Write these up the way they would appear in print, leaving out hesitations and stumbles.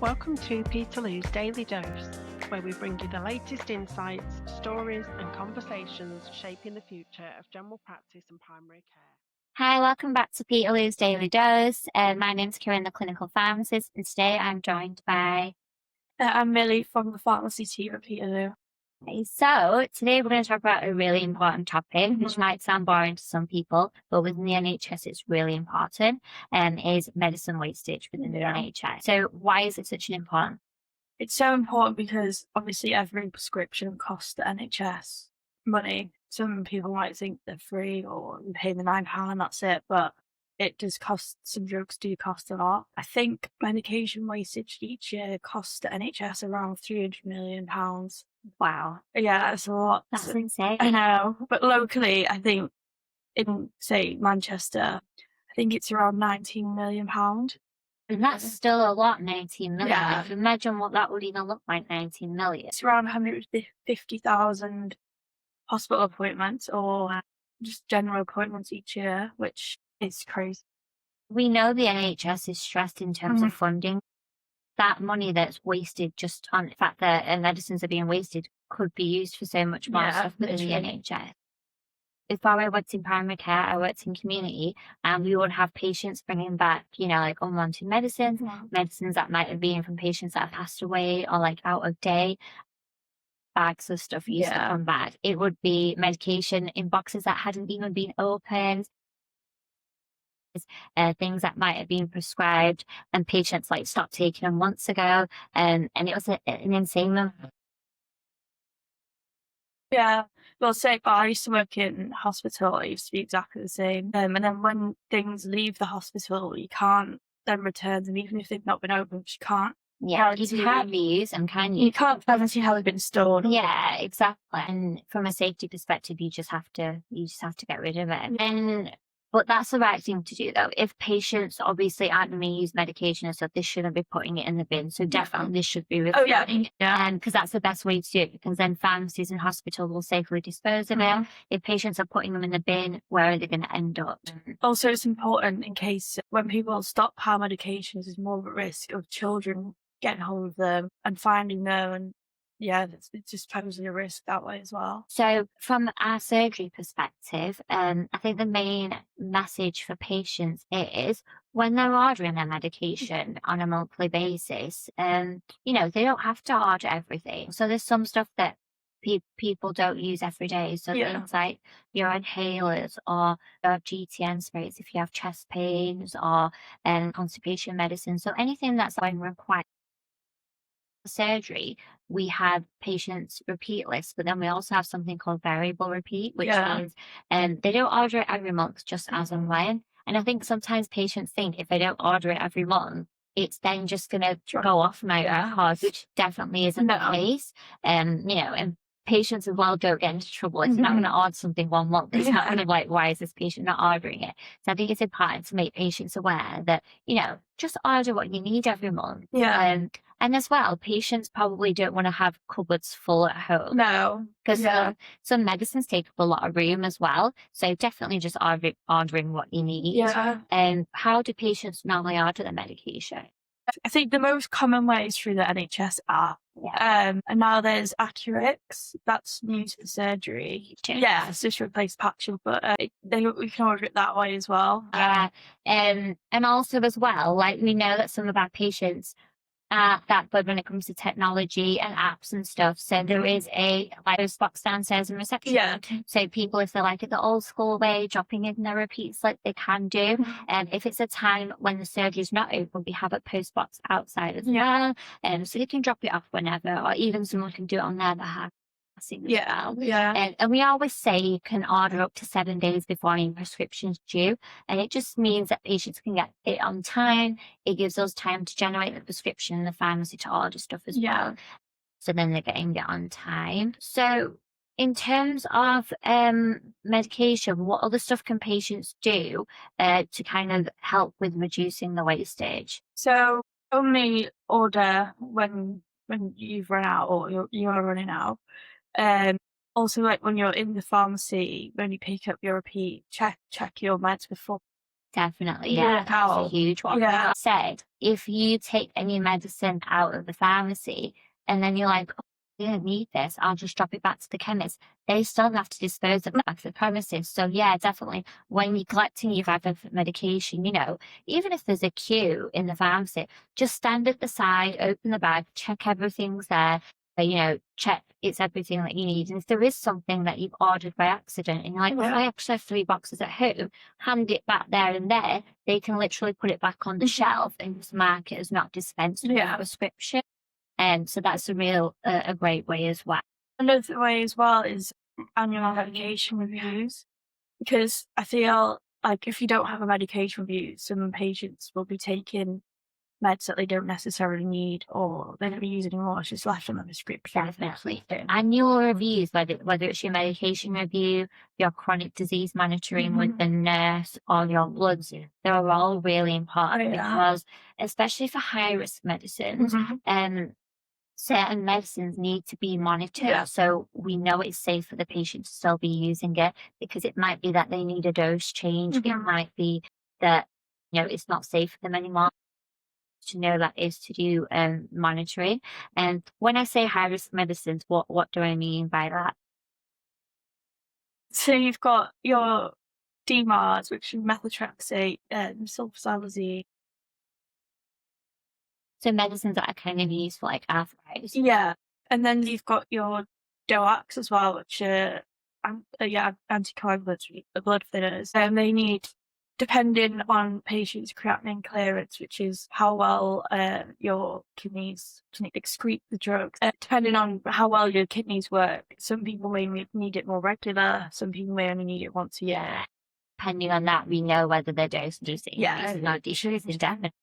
Welcome to Peterloo's Daily Dose, where we bring you the latest insights, stories, and conversations shaping the future of general practice and primary care. Hi, welcome back to Peterloo's Daily Dose. My name's Kiran, the clinical pharmacist, and today I'm joined by. I'm Millie from the Pharmacist here at Peterloo. So today we're going to talk about a really important topic, which might sound boring to some people, but within the NHS it's really important, is medicine wastage within the NHS. So why is it such an important? It's so important because obviously every prescription costs the NHS money. Some people might think they're free or you pay the £9 and that's it, but it does cost, some drugs do cost a lot. I think medication wastage each year costs the NHS around £300 million. Wow, Yeah, that's a lot. that's insane. I know, but locally, I think in, say, Manchester, I think it's around £19 million. And that's still a lot, 19 million. Yeah. Like, imagine what that would even look like, 19 million. It's around 150,000 hospital appointments or just general appointments each year, which is crazy. We know the NHS is stressed in terms of funding. That money that's wasted just on the fact that medicines are being wasted could be used for so much more stuff within the NHS. Before I worked in primary care, I worked in community, and we would have patients bringing back, like unwanted medicines, medicines that might have been from patients that have passed away or like out of date. Bags of stuff used to come back. It would be medication in boxes that hadn't even been opened. Things that might have been prescribed and patients like stopped taking them months ago, and it was an insane amount. Yeah, well, say I used to work in hospital. It used to be exactly the same. And then when things leave the hospital, you can't then return them, even if they've not been opened. You can't. Yeah, you can't reuse them, can you? You can't guarantee how they've been stored. Yeah, exactly. And from a safety perspective, you just have to get rid of it. But that's the right thing to do, though. If patients obviously aren't going to use medication and stuff, they shouldn't be putting it in the bin. So definitely this should be reviewed. Oh, yeah. Because that's the best way to do it, because then pharmacies and hospitals will safely dispose of it. If patients are putting them in the bin, where are they going to end up? Also, it's important in case when people stop how medications, there's more of a risk of children getting hold of them and finding them. And yeah, it just poses a risk that way as well. So from our surgery perspective, I think the main message for patients is when they're ordering their medication on a monthly basis, they don't have to order everything. So there's some stuff that people don't use every day. So things like your inhalers or your GTN sprays if you have chest pains or constipation medicine. So anything that's when required surgery, we have patients repeat lists, but then we also have something called variable repeat, which means they don't order it every month, just as and when. And I think sometimes patients think if they don't order it every month, it's then just going to go off my record, which definitely isn't the case. And patients as well don't get into trouble. It's not going to order something 1 month. It's not going to like, why is this patient not ordering it? So I think it's important to make patients aware that, just order what you need every month. And as well, patients probably don't want to have cupboards full at home. No. Because some medicines take up a lot of room as well. So definitely just ordering what you need. Yeah. And how do patients normally order their medication? I think the most common way is through the NHS app. And now there's Accurix, that's new to the surgery. Yeah, it's just replaced Patchel, but we can order it that way as well. And also as well, like we know that some of our patients are that good when it comes to technology and apps and stuff. So there is a box downstairs in reception. Yeah. So people, if they like it the old school way, dropping in their repeats like they can do. And if it's a time when the surgery is not open, we have a post box outside as well. So they can drop it off whenever, or even someone can do it on their behalf. And we always say you can order up to 7 days before any prescription's due, and it just means that patients can get it on time. It gives us time to generate the prescription and the pharmacy to order stuff as well, so then they're getting it on time. So in terms of medication, what other stuff can patients do to kind of help with reducing the wastage? So only order when you've run out or you're running out. Also, like when you're in the pharmacy, when you pick up your repeat, check your meds before Definitely, Yeah, yeah, that's a how- huge one. yeah. Said, if you take any medicine out, if you take any medicine out of the pharmacy and then you're like, oh, I don't need this, I'll just drop it back to the chemist, they still have to dispose of it back to the premises. So yeah, definitely, when you're collecting your bag of medication, you know, even if there's a queue in the pharmacy, just stand at the side, open the bag, check everything's there, you know, check it's everything that you need. And if there is something that you've ordered by accident and you're like, oh, I actually have 3 boxes at home, hand it back there and there, they can literally put it back on the shelf and just mark it as not dispensed with a prescription. And so that's a great way as well. Another way as well is annual medication reviews, because I feel like if you don't have a medication review, some patients will be taking meds that they don't necessarily need or they don't use anymore. It's just left on the prescription. Definitely. Annual reviews, whether it's your medication review, your chronic disease monitoring with the nurse, or your bloods, they're all really important because, especially for high risk medicines, certain medicines need to be monitored so we know it's safe for the patient to still be using it, because it might be that they need a dose change. It might be that, you know, it's not safe for them anymore. To know that is to do monitoring. And when I say high risk medicines, what do I mean by that? So you've got your DMARDs, which is methotrexate, sulfasalazine. So medicines that are kind of used for like arthritis. Yeah, and then you've got your DOACs as well, which are anticoagulants, blood thinners, and they need, depending on patient's creatinine clearance, which is how well your kidneys can excrete the drugs, depending on how well your kidneys work. Some people may need it more regular, some people may only need it once a year. Depending on that, we know whether their dosage is increasing or decreasing. Definitely.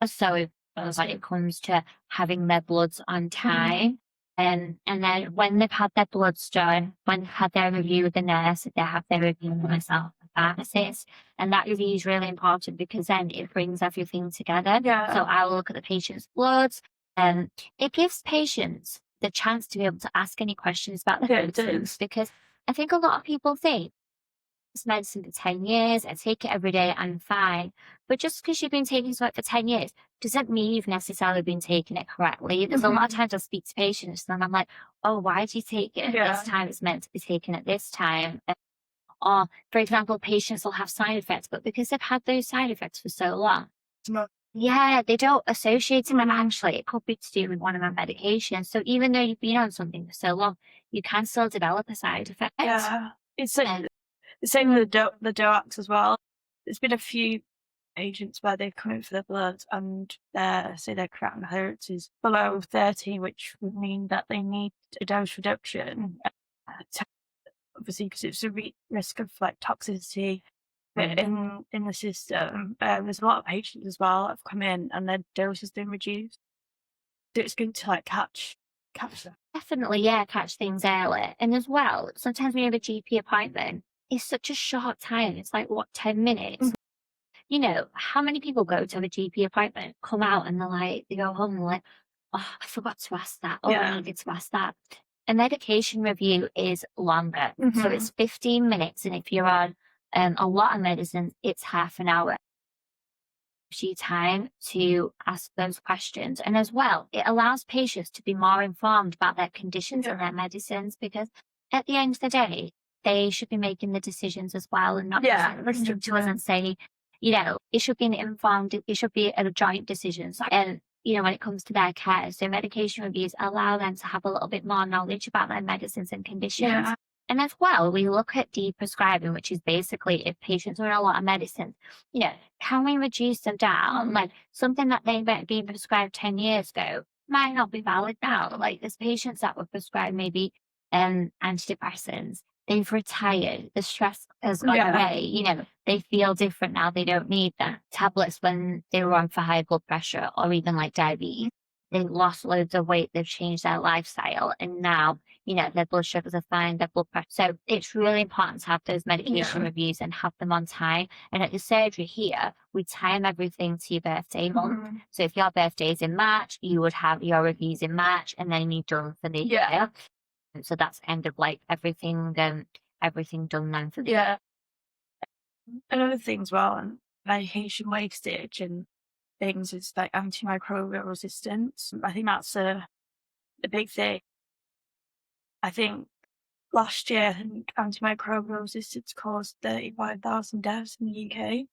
So when it comes to having their bloods on time, and then when they've had their bloods done, when they've had their review with the nurse, they have their review with myself, the pharmacist, and that review is really important because then it brings everything together. So I'll look at the patient's bloods, and it gives patients the chance to be able to ask any questions about the medicines, because I think a lot of people think this medicine for 10 years, I take it every day, I'm fine. But just because you've been taking something for 10 years doesn't mean you've necessarily been taking it correctly. There's a lot of times I speak to patients and I'm like, oh, why do you take it at this time? It's meant to be taken at this time. Or, for example, patients will have side effects, but because they've had those side effects for so long, they don't associate them actually. It could be to do with one of my medications. So even though you've been on something for so long, you can still develop a side effect. Yeah, it's the same with the DOACs as well. There's been a few agents where they've come in for their blood and their creatinine clearance is below 30, which would mean that they need a dose reduction. Obviously, because it's a risk of like toxicity in the system. There's a lot of patients as well that have come in and their dose has been reduced. So it's good to like catch them. Definitely, catch things early. And as well, sometimes when you have a GP appointment, it's such a short time. It's like, 10 minutes? You know, how many people go to have a GP appointment, come out and they go home and they're like, oh, I forgot to ask that. Oh, I needed to ask that. A medication review is longer. So it's 15 minutes. And if you're on a lot of medicines, it's half an hour. You time to ask those questions. And as well, it allows patients to be more informed about their conditions and their medicines, because at the end of the day, they should be making the decisions as well and not just listening to us and saying, you know, it should be it should be a joint decision. And, you know, when it comes to their care, so medication reviews allow them to have a little bit more knowledge about their medicines and conditions. And as well, we look at deprescribing, which is basically if patients are on a lot of medicines, you know, can we reduce them down? Like something that they might be prescribed 10 years ago might not be valid now. Like there's patients that were prescribed maybe antidepressants. They've retired. The stress has gone away. You know, they feel different now. They don't need the tablets when they were on for high blood pressure or even like diabetes. They've lost loads of weight. They've changed their lifestyle. And now, you know, their blood sugars are fine, their blood pressure. So it's really important to have those medication reviews and have them on time. And at the surgery here, we time everything to your birthday month. So if your birthday is in March, you would have your reviews in March and then you're done for the year. So that's kind of like everything done then for the year. Another thing as well, and medication wastage and things is like antimicrobial resistance. I think that's a big thing. I think last year, I think antimicrobial resistance caused 35,000 deaths in the UK,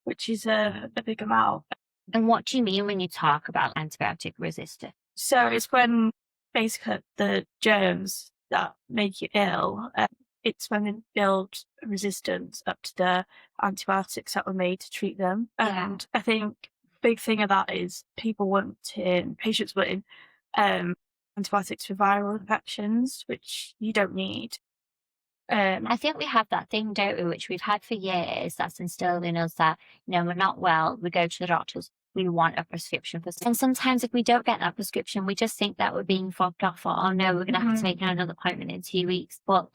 which is a big amount. And what do you mean when you talk about antibiotic resistance? So it's when basically the germs that make you ill, it's when they build resistance up to the antibiotics that were made to treat them. Yeah. And I think big thing of that is patients wanting antibiotics for viral infections, which you don't need. I think we have that thing, don't we, which we've had for years, that's instilled in us that, we're not well, we go to the doctors, we want a prescription for something. And sometimes if we don't get that prescription, we just think that we're being fobbed off, or, oh no, we're going to have to make another appointment in 2 weeks. But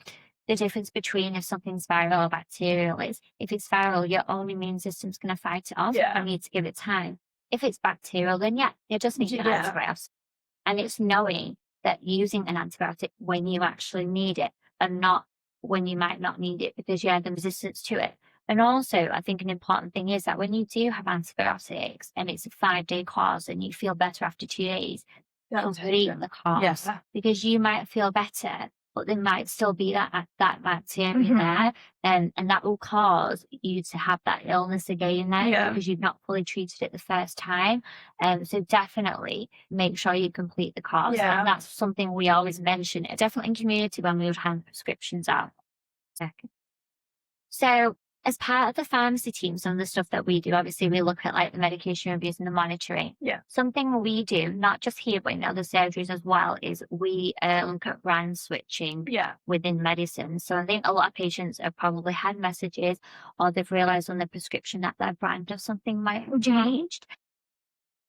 the difference between if something's viral or bacterial is, if it's viral, your own immune system's going to fight it off. Yeah. You need to give it time. If it's bacterial, then you just need an antibiotic. And it's knowing that using an antibiotic when you actually need it and not when you might not need it because you have the resistance to it. And also, I think an important thing is that when you do have antibiotics and it's a 5-day course and you feel better after 2 days, complete the course. Because you might feel better, but there might still be that bacteria there, and that will cause you to have that illness again there because you've not fully treated it the first time. So definitely make sure you complete the course. And that's something we always mention, definitely in community when we would hand prescriptions out. So as part of the pharmacy team, some of the stuff that we do, obviously we look at like the medication reviews and the monitoring. Something we do, not just here but in other surgeries as well, is we look at brand switching within medicine. So I think a lot of patients have probably had messages or they've realised on their prescription that their brand of something might have changed.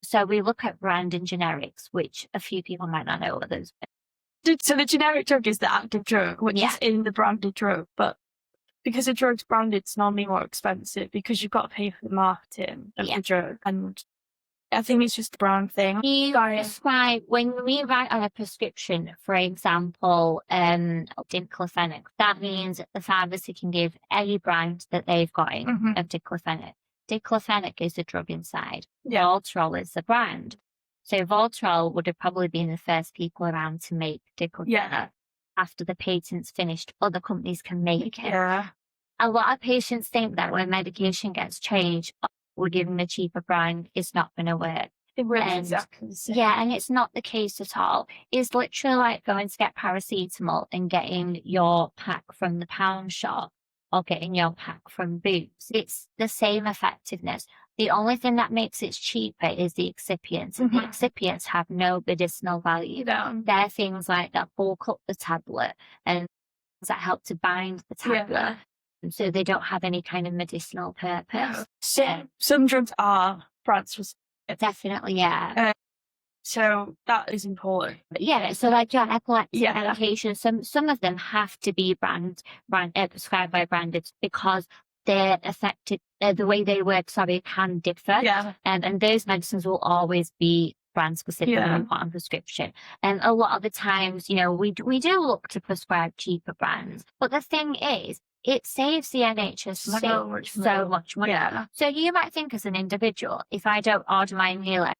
So we look at brand and generics, which a few people might not know what those are. So the generic drug is the active drug, which is in the branded drug, but because a drug's branded, it's normally more expensive because you've got to pay for the marketing of the drug. And I think it's just a brand thing. You prescribe, when we write on a prescription, for example, diclofenac, that means the pharmacy can give any brand that they've got in of diclofenac. Diclofenac is the drug inside. Voltarol is the brand. So Voltarol would have probably been the first people around to make diclofenac. After the patent's finished, other companies can make it. A lot of patients think that when medication gets changed, we're giving a cheaper brand, it's not going to work. Exactly the same. And it's not the case at all. It's literally like going to get paracetamol and getting your pack from the pound shop or getting your pack from Boots. It's the same effectiveness. The only thing that makes it cheaper is the excipients. And the excipients have no medicinal value. They're things like that bulk up the tablet and that help to bind the tablet. So they don't have any kind of medicinal purpose. Some drugs are brand specific. Definitely, so that is important. So like your epilepsy medication, some of them have to be prescribed by branded because they're affected, the way they work, can differ. And those medicines will always be brand specific and put on prescription. And a lot of the times, we do look to prescribe cheaper brands. But the thing is, it saves the NHS so much money. So you might think as an individual, if I don't order my meal,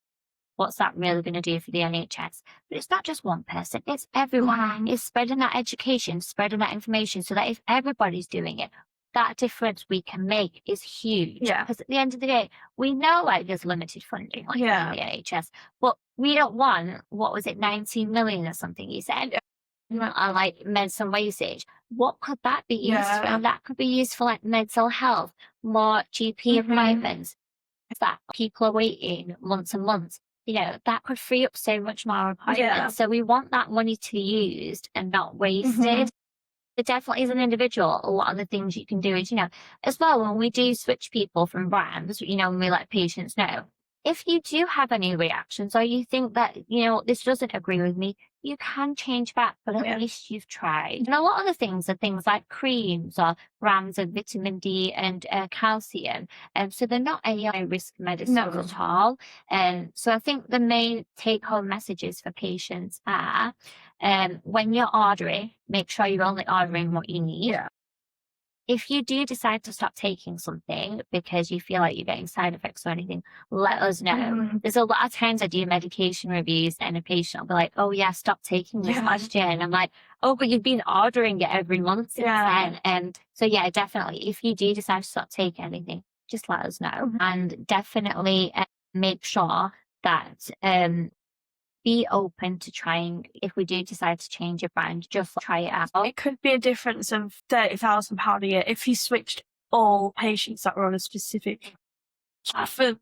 what's that really going to do for the NHS? But it's not just one person, it's everyone. It's spreading that education, spreading that information so that if everybody's doing it, that difference we can make is huge. Because at the end of the day, we know there's limited funding in the NHS, but we don't want, 19 million or something you said, on medicine wastage. What could that be used for? That could be used for mental health, more GP appointments. That people are waiting months and months. That could free up so much more appointments. So we want that money to be used and not wasted. But definitely as an individual, a lot of the things you can do is, as well, when we do switch people from brands, when we let patients know, if you do have any reactions or you think that, this doesn't agree with me, you can change back, but at least you've tried. And a lot of the things are things like creams or brands of vitamin D and calcium. So they're not any high-risk medicines at all. So I think the main take-home messages for patients are, when you're ordering, make sure you're only ordering what you need. if you do decide to stop taking something because you feel like you're getting side effects or anything, let us know. There's a lot of times I do medication reviews and a patient will be like, oh yeah, stop taking this last year. And I'm like, oh, but you've been ordering it every month since then. And so yeah, definitely, if you do decide to stop taking anything, just let us know. And definitely make sure that be open to trying, if we do decide to change your brand, just try it out. It could be a difference of £30,000 a year if you switched all patients that were on a specific for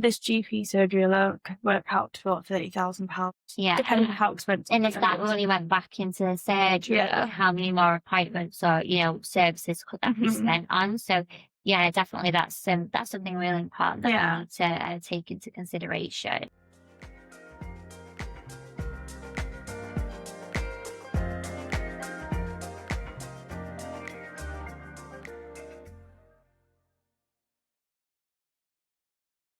this GP surgery alone. Could work out to about £30,000. Yeah, depending on how expensive. and if that only went back into the surgery, how many more appointments or services could that be spent on? So yeah, definitely that's something really important that we need to take into consideration.